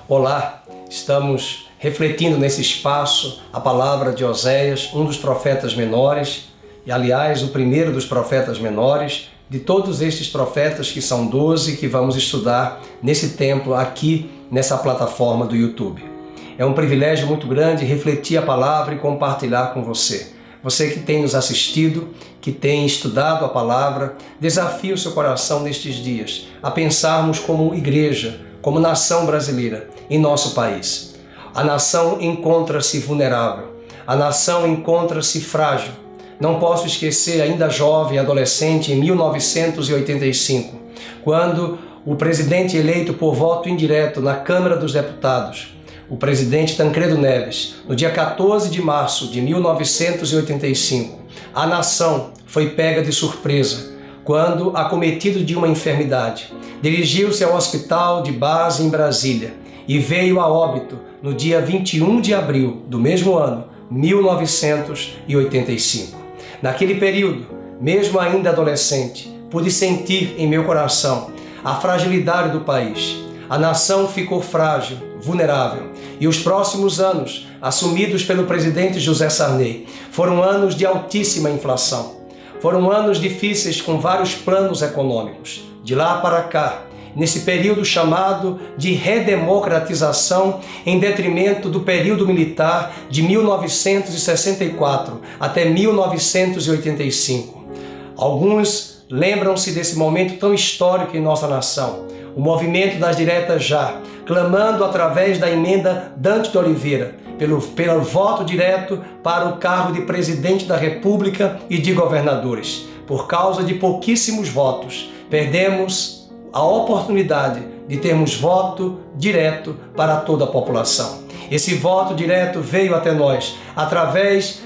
Olá, estamos refletindo nesse espaço a palavra de Oséias, um dos profetas menores, e aliás o primeiro dos profetas menores, de todos estes profetas que são 12 que vamos estudar nesse tempo aqui nessa plataforma do YouTube. É um privilégio muito grande refletir a palavra e compartilhar com você. Você que tem nos assistido, que tem estudado a palavra, desafio o seu coração nestes dias a pensarmos como igreja, como nação brasileira, em nosso país. A nação encontra-se vulnerável, a nação encontra-se frágil. Não posso esquecer, ainda jovem, adolescente, em 1985, quando o presidente eleito por voto indireto na Câmara dos Deputados, o presidente Tancredo Neves, no dia 14 de março de 1985, a nação foi pega de surpresa quando, acometido de uma enfermidade, dirigiu-se ao hospital de base em Brasília e veio a óbito no dia 21 de abril do mesmo ano, 1985. Naquele período, mesmo ainda adolescente, pude sentir em meu coração a fragilidade do país. A nação ficou frágil, vulnerável, e os próximos anos, assumidos pelo presidente José Sarney, foram anos de altíssima inflação. Foram anos difíceis com vários planos econômicos. De lá para cá, nesse período chamado de redemocratização, em detrimento do período militar de 1964 até 1985. Alguns lembram-se desse momento tão histórico em nossa nação. O movimento das diretas já, clamando através da emenda Dante de Oliveira, pelo voto direto para o cargo de presidente da República e de governadores. Por causa de pouquíssimos votos, perdemos a oportunidade de termos voto direto para toda a população. Esse voto direto veio até nós através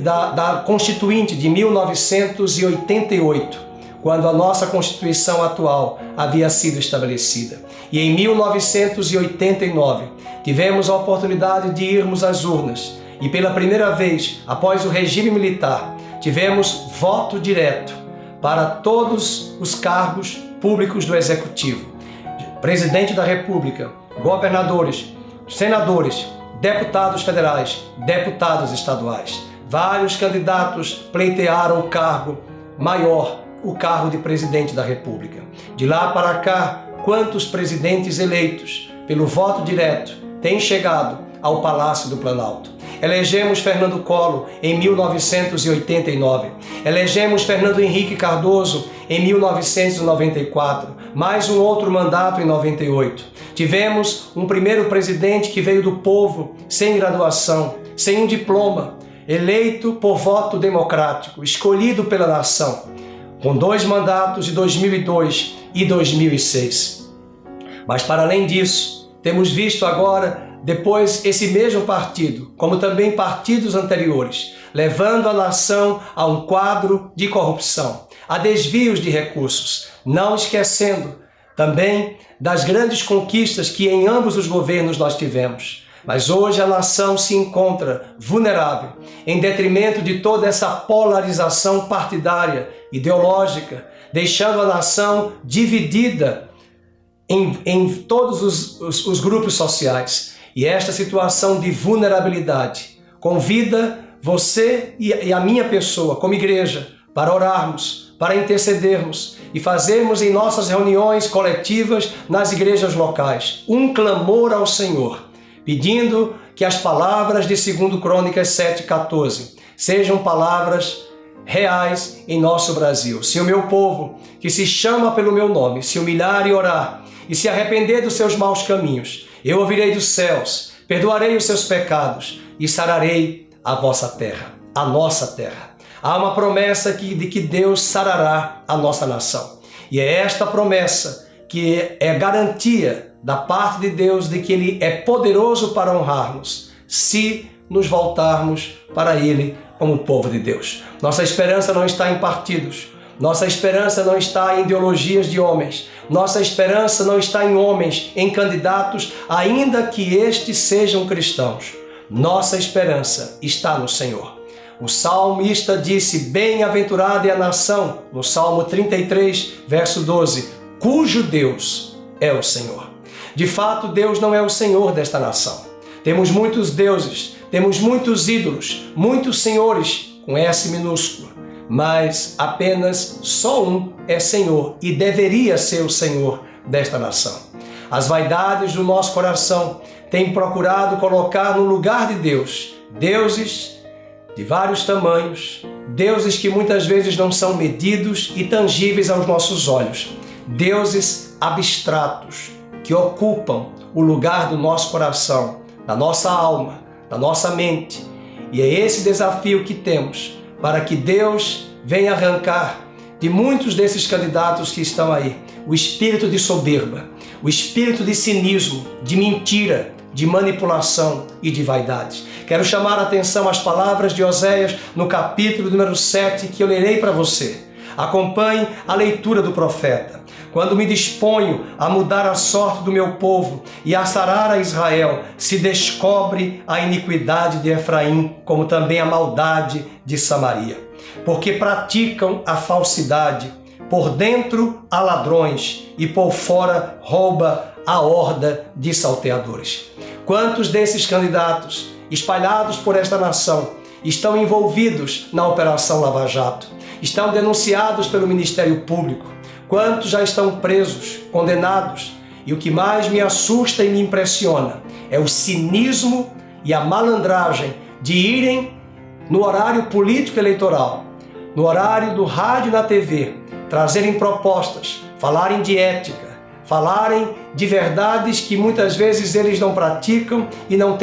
da Constituinte de 1988, quando a nossa Constituição atual havia sido estabelecida. E em 1989, tivemos a oportunidade de irmos às urnas e pela primeira vez, após o regime militar, tivemos voto direto para todos os cargos públicos do Executivo. Presidente da República, governadores, senadores, deputados federais, deputados estaduais. Vários candidatos pleitearam o cargo maior, o cargo de presidente da República. De lá para cá, quantos presidentes eleitos pelo voto direto têm chegado ao Palácio do Planalto? Elegemos Fernando Collor em 1989, elegemos Fernando Henrique Cardoso em 1994, mais um outro mandato em 98. Tivemos um primeiro presidente que veio do povo, sem graduação, sem um diploma, eleito por voto democrático, escolhido pela nação, com 2 mandatos de 2002 e 2006. Mas para além disso, temos visto agora, depois, esse mesmo partido, como também partidos anteriores, levando a nação a um quadro de corrupção, a desvios de recursos, não esquecendo também das grandes conquistas que em ambos os governos nós tivemos. Mas hoje a nação se encontra vulnerável, em detrimento de toda essa polarização partidária, ideológica, deixando a nação dividida em todos os grupos sociais. E esta situação de vulnerabilidade convida você e a minha pessoa, como igreja, para orarmos, para intercedermos e fazermos em nossas reuniões coletivas nas igrejas locais um clamor ao Senhor, pedindo que as palavras de 2 Crônicas 7,14 sejam palavras reais em nosso Brasil. Se o meu povo, que se chama pelo meu nome, se humilhar e orar e se arrepender dos seus maus caminhos, eu ouvirei dos céus, perdoarei os seus pecados e sararei a vossa terra, a nossa terra. Há uma promessa de que Deus sarará a nossa nação. E é esta promessa que é garantia da parte de Deus de que Ele é poderoso para honrar-nos, se nos voltarmos para Ele como povo de Deus. Nossa esperança não está em partidos. Nossa esperança não está em ideologias de homens. Nossa esperança não está em homens, em candidatos, ainda que estes sejam cristãos. Nossa esperança está no Senhor. O salmista disse: bem-aventurada é a nação, no Salmo 33, verso 12, cujo Deus é o Senhor. De fato, Deus não é o Senhor desta nação. Temos muitos deuses, temos muitos ídolos, muitos senhores com S minúsculo, mas apenas só um é Senhor e deveria ser o Senhor desta nação. As vaidades do nosso coração têm procurado colocar no lugar de Deus deuses de vários tamanhos, deuses que muitas vezes não são medidos e tangíveis aos nossos olhos, deuses abstratos que ocupam o lugar do nosso coração, da nossa alma, da nossa mente. E é esse desafio que temos para que Deus venha arrancar de muitos desses candidatos que estão aí o espírito de soberba, o espírito de cinismo, de mentira, de manipulação e de vaidade. Quero chamar a atenção às palavras de Oséias no capítulo número 7 que eu lerei para você. Acompanhe a leitura do profeta. Quando me disponho a mudar a sorte do meu povo e a sarar a Israel, se descobre a iniquidade de Efraim, como também a maldade de Samaria. Porque praticam a falsidade, por dentro há ladrões e por fora rouba a horda de salteadores. Quantos desses candidatos espalhados por esta nação estão envolvidos na Operação Lava Jato? Estão denunciados pelo Ministério Público? Quantos já estão presos, condenados? E o que mais me assusta e me impressiona é o cinismo e a malandragem de irem no horário político eleitoral, no horário do rádio e na TV, trazerem propostas, falarem de ética, falarem de verdades que muitas vezes eles não praticam e não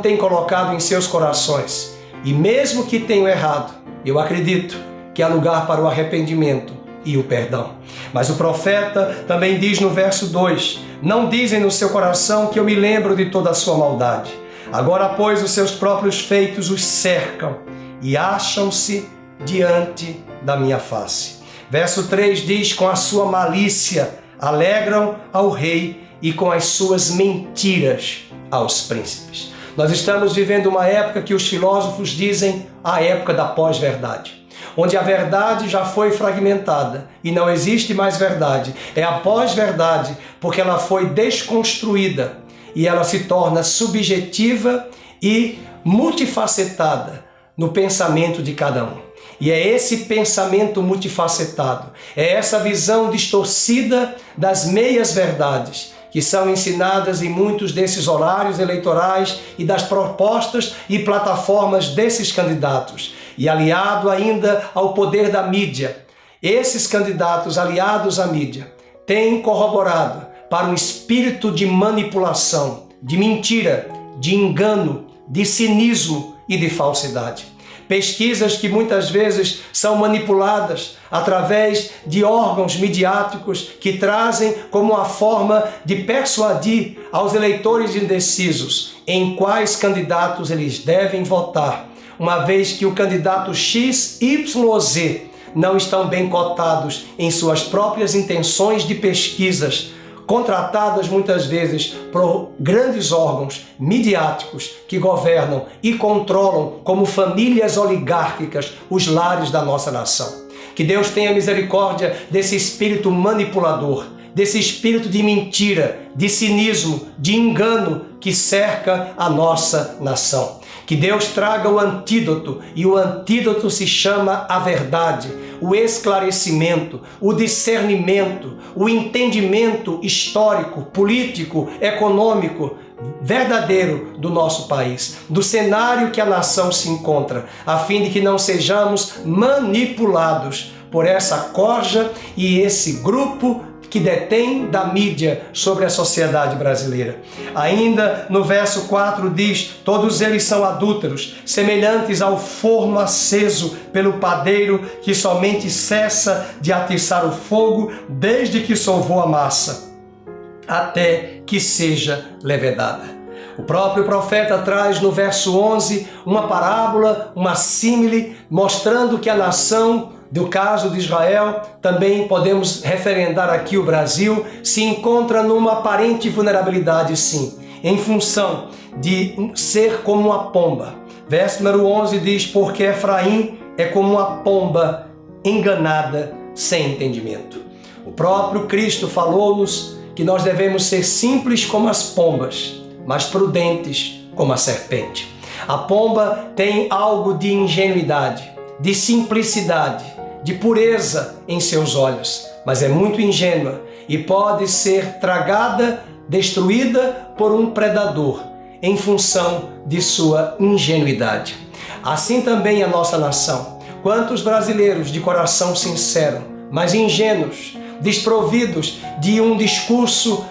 têm colocado em seus corações. E mesmo que tenham errado, eu acredito que há lugar para o arrependimento e o perdão. Mas o profeta também diz no verso 2, não dizem no seu coração que eu me lembro de toda a sua maldade. Agora, pois, os seus próprios feitos os cercam e acham-se diante da minha face. Verso 3 diz, com a sua malícia alegram ao rei e com as suas mentiras aos príncipes. Nós estamos vivendo uma época que os filósofos dizem a época da pós-verdade, onde a verdade já foi fragmentada e não existe mais verdade. É a pós-verdade porque ela foi desconstruída e ela se torna subjetiva e multifacetada no pensamento de cada um. E é esse pensamento multifacetado, é essa visão distorcida das meias-verdades que são ensinadas em muitos desses horários eleitorais e das propostas e plataformas desses candidatos. E aliado ainda ao poder da mídia, esses candidatos aliados à mídia têm corroborado para um espírito de manipulação, de mentira, de engano, de cinismo e de falsidade. Pesquisas que muitas vezes são manipuladas através de órgãos midiáticos que trazem como uma forma de persuadir aos eleitores indecisos em quais candidatos eles devem votar, uma vez que o candidato X, Y ou Z não estão bem cotados em suas próprias intenções de pesquisas, contratadas muitas vezes por grandes órgãos midiáticos que governam e controlam como famílias oligárquicas os lares da nossa nação. Que Deus tenha misericórdia desse espírito manipulador, desse espírito de mentira, de cinismo, de engano que cerca a nossa nação. Que Deus traga o antídoto, e o antídoto se chama a verdade, o esclarecimento, o discernimento, o entendimento histórico, político, econômico, verdadeiro do nosso país, do cenário que a nação se encontra, a fim de que não sejamos manipulados por essa corja e esse grupo que detém da mídia sobre a sociedade brasileira. Ainda no verso 4 diz, todos eles são adúlteros, semelhantes ao forno aceso pelo padeiro que somente cessa de atiçar o fogo desde que solvou a massa, até que seja levedada. O próprio profeta traz no verso 11 uma parábola, uma símile, mostrando que a nação do caso de Israel, também podemos referendar aqui o Brasil, se encontra numa aparente vulnerabilidade, sim, em função de ser como uma pomba. Verso número 11 diz, porque Efraim é como uma pomba enganada sem entendimento. O próprio Cristo falou-nos que nós devemos ser simples como as pombas, mas prudentes como a serpente. A pomba tem algo de ingenuidade, de simplicidade, de pureza em seus olhos, mas é muito ingênua e pode ser tragada, destruída por um predador em função de sua ingenuidade. Assim também a nossa nação. Quantos brasileiros de coração sincero, mas ingênuos, desprovidos de um discurso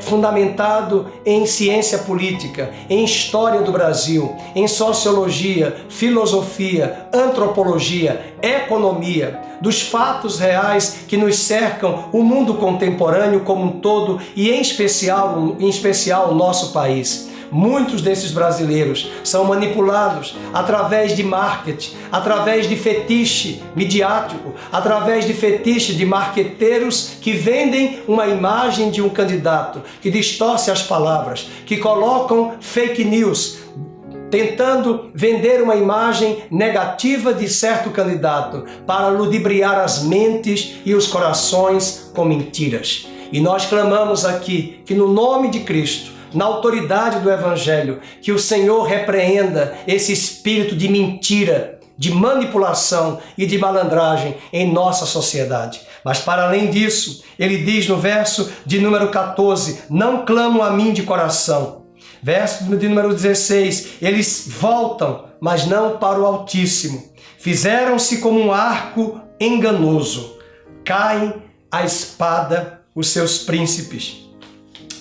fundamentado em ciência política, em história do Brasil, em sociologia, filosofia, antropologia, economia, dos fatos reais que nos cercam o mundo contemporâneo como um todo e em especial o nosso país. Muitos desses brasileiros são manipulados através de marketing, através de fetiche midiático, através de fetiche de marqueteiros que vendem uma imagem de um candidato, que distorce as palavras, que colocam fake news, tentando vender uma imagem negativa de certo candidato para ludibriar as mentes e os corações com mentiras. E nós clamamos aqui que no nome de Cristo, na autoridade do Evangelho, que o Senhor repreenda esse espírito de mentira, de manipulação e de malandragem em nossa sociedade. Mas para além disso, ele diz no verso de número 14, não clamam a mim de coração. Verso de número 16, eles voltam, mas não para o Altíssimo. Fizeram-se como um arco enganoso. Caem a espada os seus príncipes,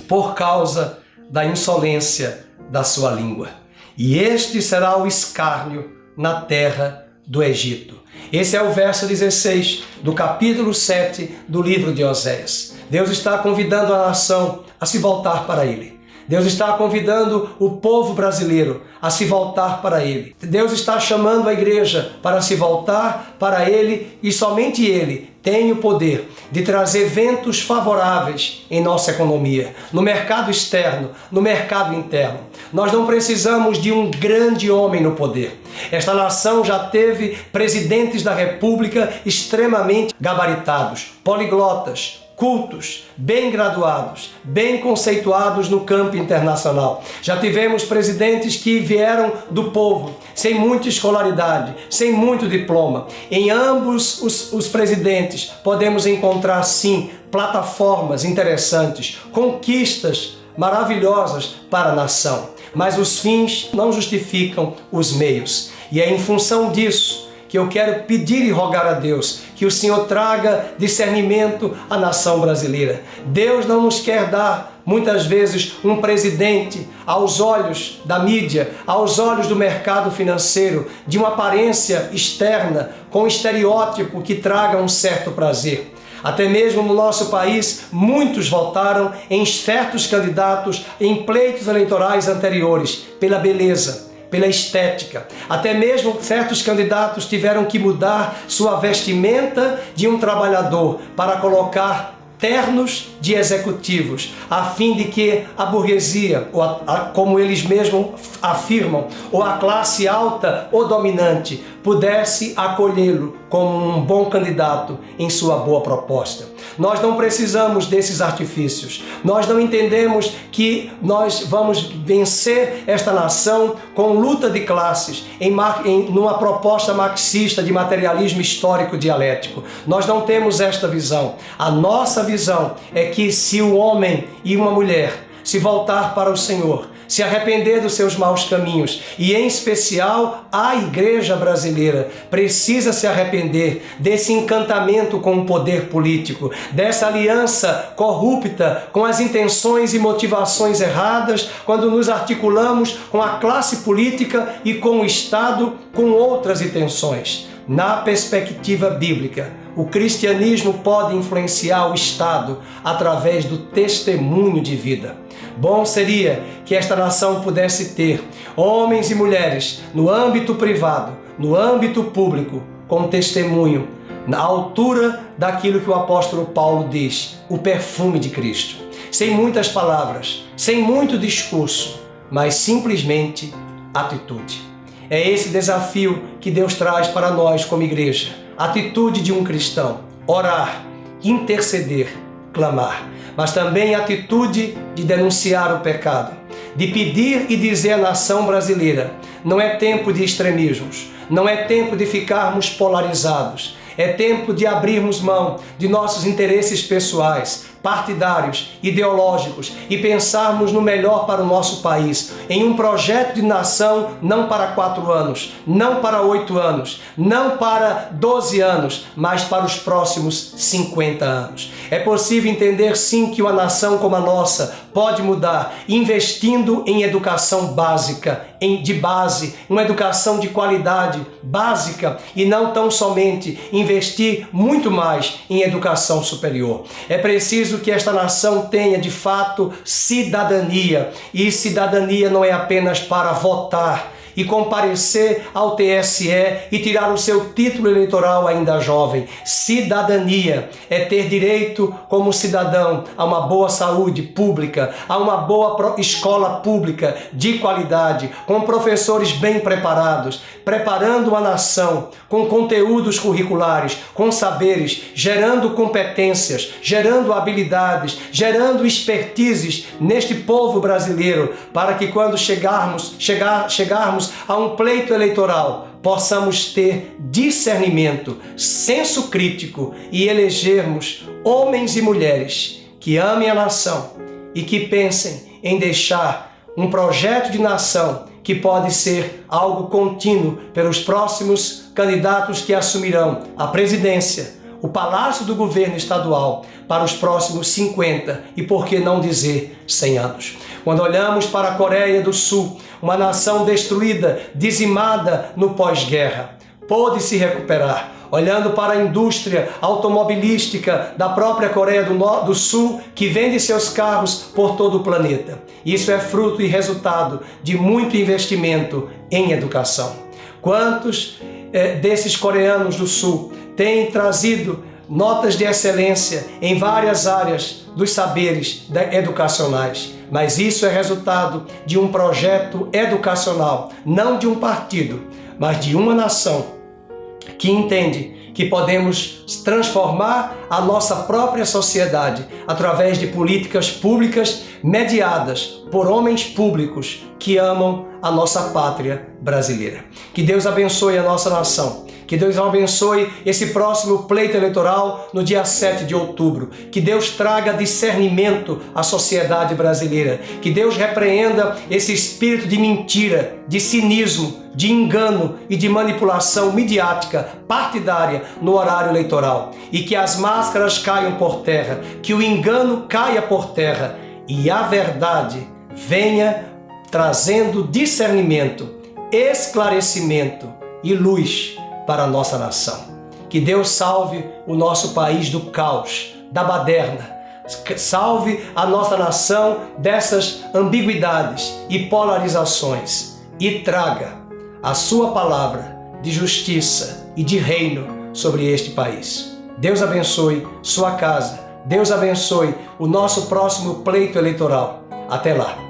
por causa da insolência da sua língua. E este será o escárnio na terra do Egito. Esse é o verso 16 do capítulo 7 do livro de Oséias. Deus está convidando a nação a se voltar para Ele. Deus está convidando o povo brasileiro a se voltar para Ele. Deus está chamando a igreja para se voltar para Ele e somente Ele tem o poder de trazer ventos favoráveis em nossa economia, no mercado externo, no mercado interno. Nós não precisamos de um grande homem no poder. Esta nação já teve presidentes da República extremamente gabaritados, poliglotas, cultos, bem graduados, bem conceituados no campo internacional. Já tivemos presidentes que vieram do povo, sem muita escolaridade, sem muito diploma. Em ambos os presidentes podemos encontrar, sim, plataformas interessantes, conquistas maravilhosas para a nação. Mas os fins não justificam os meios. E é em função disso que eu quero pedir e rogar a Deus que o Senhor traga discernimento à nação brasileira. Deus não nos quer dar, muitas vezes, um presidente aos olhos da mídia, aos olhos do mercado financeiro, de uma aparência externa, com um estereótipo que traga um certo prazer. Até mesmo no nosso país, muitos votaram em certos candidatos em pleitos eleitorais anteriores pela beleza, pela estética. Até mesmo certos candidatos tiveram que mudar sua vestimenta de um trabalhador para colocar ternos de executivos, a fim de que a burguesia, ou como eles mesmos afirmam, ou a classe alta ou dominante, pudesse acolhê-lo como um bom candidato em sua boa proposta. Nós não precisamos desses artifícios. Nós não entendemos que nós vamos vencer esta nação com luta de classes, numa proposta marxista de materialismo histórico dialético. Nós não temos esta visão. A nossa visão é que se o homem e uma mulher se voltar para o Senhor, se arrepender dos seus maus caminhos, e em especial a igreja brasileira precisa se arrepender desse encantamento com o poder político, dessa aliança corrupta com as intenções e motivações erradas, quando nos articulamos com a classe política e com o Estado com outras intenções. Na perspectiva bíblica, o cristianismo pode influenciar o Estado através do testemunho de vida. Bom seria que esta nação pudesse ter homens e mulheres no âmbito privado, no âmbito público, com testemunho, na altura daquilo que o apóstolo Paulo diz, o perfume de Cristo. Sem muitas palavras, sem muito discurso, mas simplesmente atitude. É esse desafio que Deus traz para nós como igreja. Atitude de um cristão. Orar, interceder, clamar, mas também a atitude de denunciar o pecado, de pedir e dizer à nação brasileira: não é tempo de extremismos, não é tempo de ficarmos polarizados, é tempo de abrirmos mão de nossos interesses pessoais, partidários, ideológicos e pensarmos no melhor para o nosso país, em um projeto de nação não para 4 anos, não para 8 anos, não para 12 anos, mas para os próximos 50 anos. É possível entender sim que uma nação como a nossa pode mudar investindo em educação básica, de base, uma educação de qualidade básica e não tão somente investir muito mais em educação superior. É preciso que esta nação tenha de fato cidadania, e cidadania não é apenas para votar e comparecer ao TSE e tirar o seu título eleitoral ainda jovem. Cidadania é ter direito como cidadão a uma boa saúde pública, a uma boa escola pública de qualidade, com professores bem preparados, preparando uma nação com conteúdos curriculares, com saberes, gerando competências, gerando habilidades, gerando expertises neste povo brasileiro, para que quando chegarmos a um pleito eleitoral, possamos ter discernimento, senso crítico e elegermos homens e mulheres que amem a nação e que pensem em deixar um projeto de nação que pode ser algo contínuo pelos próximos candidatos que assumirão a presidência, o Palácio do Governo Estadual para os próximos 50 e, por que não dizer, 100 anos. Quando olhamos para a Coreia do Sul, uma nação destruída, dizimada no pós-guerra, pôde se recuperar. Olhando para a indústria automobilística da própria Coreia do Sul, que vende seus carros por todo o planeta. Isso é fruto e resultado de muito investimento em educação. Quantos desses coreanos do Sul têm trazido notas de excelência em várias áreas dos saberes educacionais? Mas isso é resultado de um projeto educacional, não de um partido, mas de uma nação que entende que podemos transformar a nossa própria sociedade através de políticas públicas mediadas por homens públicos que amam a nossa pátria brasileira. Que Deus abençoe a nossa nação. Que Deus abençoe esse próximo pleito eleitoral no dia 7 de outubro. Que Deus traga discernimento à sociedade brasileira. Que Deus repreenda esse espírito de mentira, de cinismo, de engano e de manipulação midiática partidária no horário eleitoral. E que as máscaras caiam por terra, que o engano caia por terra e a verdade venha trazendo discernimento, esclarecimento e luz para a nossa nação. Que Deus salve o nosso país do caos, da baderna. Salve a nossa nação dessas ambiguidades e polarizações e traga a sua palavra de justiça e de reino sobre este país. Deus abençoe sua casa. Deus abençoe o nosso próximo pleito eleitoral. Até lá.